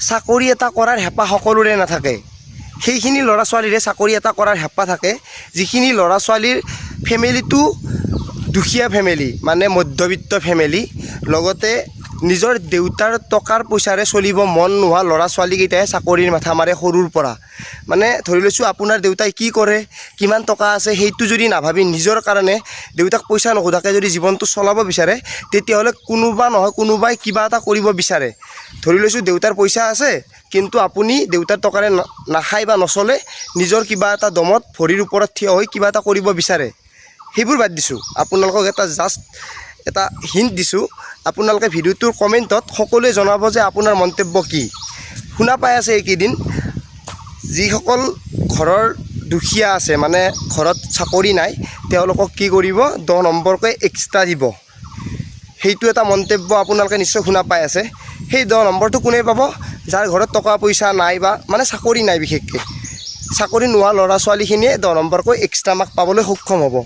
চাকৰি এটা কৰাৰ হেঁপাহ সকলোৰে নাথাকে। সেইখিনি ল'ৰা ছোৱালীৰে চাকৰি এটা কৰাৰ হেঁপাহ থাকে, যিখিনি ল'ৰা ছোৱালীৰ ফেমিলিটো দুখীয়া ফেমিলি, মানে মধ্যবিত্ত ফেমিলি, লগতে নিজৰ দেউতাৰ টকাৰ পইচাৰে চলিব মন নোহোৱা ল'ৰা ছোৱালীকেইটাই চাকৰিৰ মাথা মাৰে সৰুৰ পৰা। মানে ধৰি লৈছোঁ আপোনাৰ দেউতাই কি কৰে, কিমান টকা আছে, সেইটো যদি নাভাবি নিজৰ কাৰণে দেউতাক পইচা নোখোধাকৈ যদি জীৱনটো চলাব বিচাৰে, তেতিয়াহ'লে কোনোবা নহয় কোনোবাই কিবা এটা কৰিব বিচাৰে। ধৰি লৈছোঁ দেউতাৰ পইচা আছে, কিন্তু আপুনি দেউতাৰ টকাৰে নাখায় বা নচলে, নিজৰ কিবা এটা দমত ভৰিৰ ওপৰত থিয় হৈ কিবা এটা কৰিব বিচাৰে। সেইবোৰ বাদ দিছোঁ, আপোনালোকক এটা হিণ্ট দিছোঁ। আপোনালোকে ভিডিঅ'টোৰ কমেণ্টত সকলোৱে জনাব যে আপোনাৰ মন্তব্য কি। শুনা পাই আছে এইকেইদিন, যিসকল ঘৰৰ দুখীয়া আছে, মানে ঘৰত চাকৰি নাই, তেওঁলোকক কি কৰিব, 10 নম্বৰকৈ এক্সট্ৰা দিব। সেইটো এটা মন্তব্য আপোনালোকে নিশ্চয় শুনা পাই আছে। সেই 10 নম্বৰটো কোনে পাব? যাৰ ঘৰত টকা পইচা নাই বা মানে চাকৰি নাই, বিশেষকৈ চাকৰি নোহোৱা ল'ৰা ছোৱালীখিনিয়ে 10 নম্বৰকৈ এক্সট্ৰা মাৰ্ক পাবলৈ সক্ষম হ'ব।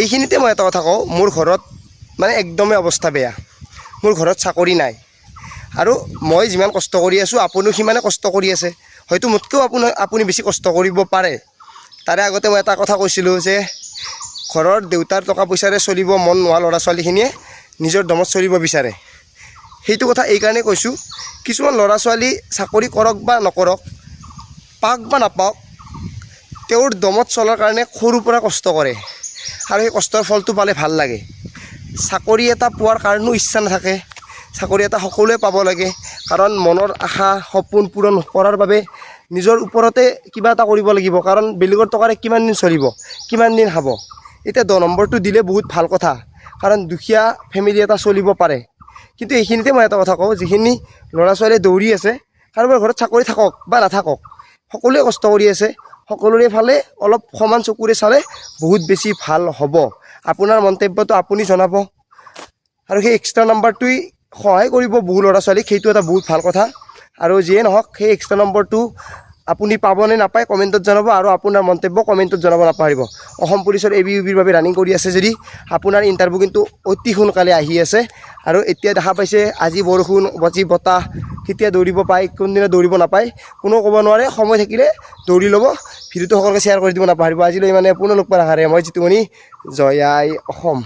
এইখিনিতে মই এটা কথা কওঁ, মোৰ ঘৰত মানে একদমেই অৱস্থা বেয়া। মোৰ ঘৰত চাকৰি নাই, আৰু মই যিমান কষ্ট কৰি আছোঁ আপুনিও সিমানে কষ্ট কৰি আছে। হয়তো মোতকৈও আপুনি বেছি কষ্ট কৰিব পাৰে। তাৰে আগতে মই এটা কথা কৈছিলোঁ যে ঘৰৰ দেউতাৰ টকা পইচাৰে চলিব মন নোহোৱা ল'ৰা ছোৱালীখিনিয়ে নিজৰ দমত চলিব বিচাৰে। সেইটো কথা এইকাৰণেই কৈছোঁ, কিছুমান ল'ৰা ছোৱালী চাকৰি কৰক বা নকৰক, পাওক বা নাপাওক, তেওঁৰ দমত চলাৰ কাৰণে সৰুৰ পৰা কষ্ট কৰে, আৰু সেই কষ্টৰ ফলটো পালে ভাল লাগে। চাকৰি এটা পোৱাৰ কাৰণেও ইচ্ছা নাথাকে, চাকৰি এটা সকলোৱে পাব লাগে, কাৰণ মনৰ আশা সপোন পূৰণ কৰাৰ বাবে নিজৰ ওপৰতে কিবা এটা কৰিব লাগিব, কাৰণ বেলেগৰ টকাৰে কিমান দিন চলিব, কিমান দিন খাব। এতিয়া 10 নম্বৰটো দিলে বহুত ভাল কথা, কাৰণ দুখীয়া ফেমিলি এটা চলিব পাৰে। কিন্তু এইখিনিতে মই এটা কথা কওঁ, যিখিনি ল'ৰা ছোৱালীয়ে দৌৰি আছে, কাৰোবাৰ ঘৰত চাকৰি থাকক বা নাথাকক, সকলোৱে কষ্ট কৰি আছে, সকলোৰে ফালে অলপ সমান চকুৰে চালে বহুত বেছি ভাল হ'ব। আপোনাৰ মন্তব্যটো আপুনি জনাব, আৰু সেই এক্সট্ৰা নাম্বাৰটোৱে সহায় কৰিব বহু ল'ৰা ছোৱালীক, সেইটো এটা বহুত ভাল কথা। আৰু যিয়ে নহওক, সেই এক্সট্ৰা নম্বৰটো আপুনি পাবনে নাপায় কমেণ্টত জনাব, আৰু আপোনাৰ মন্তব্য কমেণ্টত জনাব নাপাহৰিব। অসম পুলিচৰ ABUBৰ বাবে ৰানিং কৰি আছে যদি, আপোনাৰ ইণ্টাৰভিউ কিন্তু অতি সোনকালে আহি আছে। আৰু এতিয়া দেখা পাইছে, আজি বৰষুণ, আজি বতাহ, কেতিয়া দৌৰিব পায়, কোনদিনা দৌৰিব নাপায়, কোনেও ক'ব নোৱাৰে। সময় থাকিলে দৌৰি ল'ব। ভিডিঅ'টো সকলোকে শ্বেয়াৰ কৰি দিব নাপাহৰিব। আজিলৈ মানে পুনৰ লগ পাম আশাৰে, মই জিতুমণি। জয় আই অসম।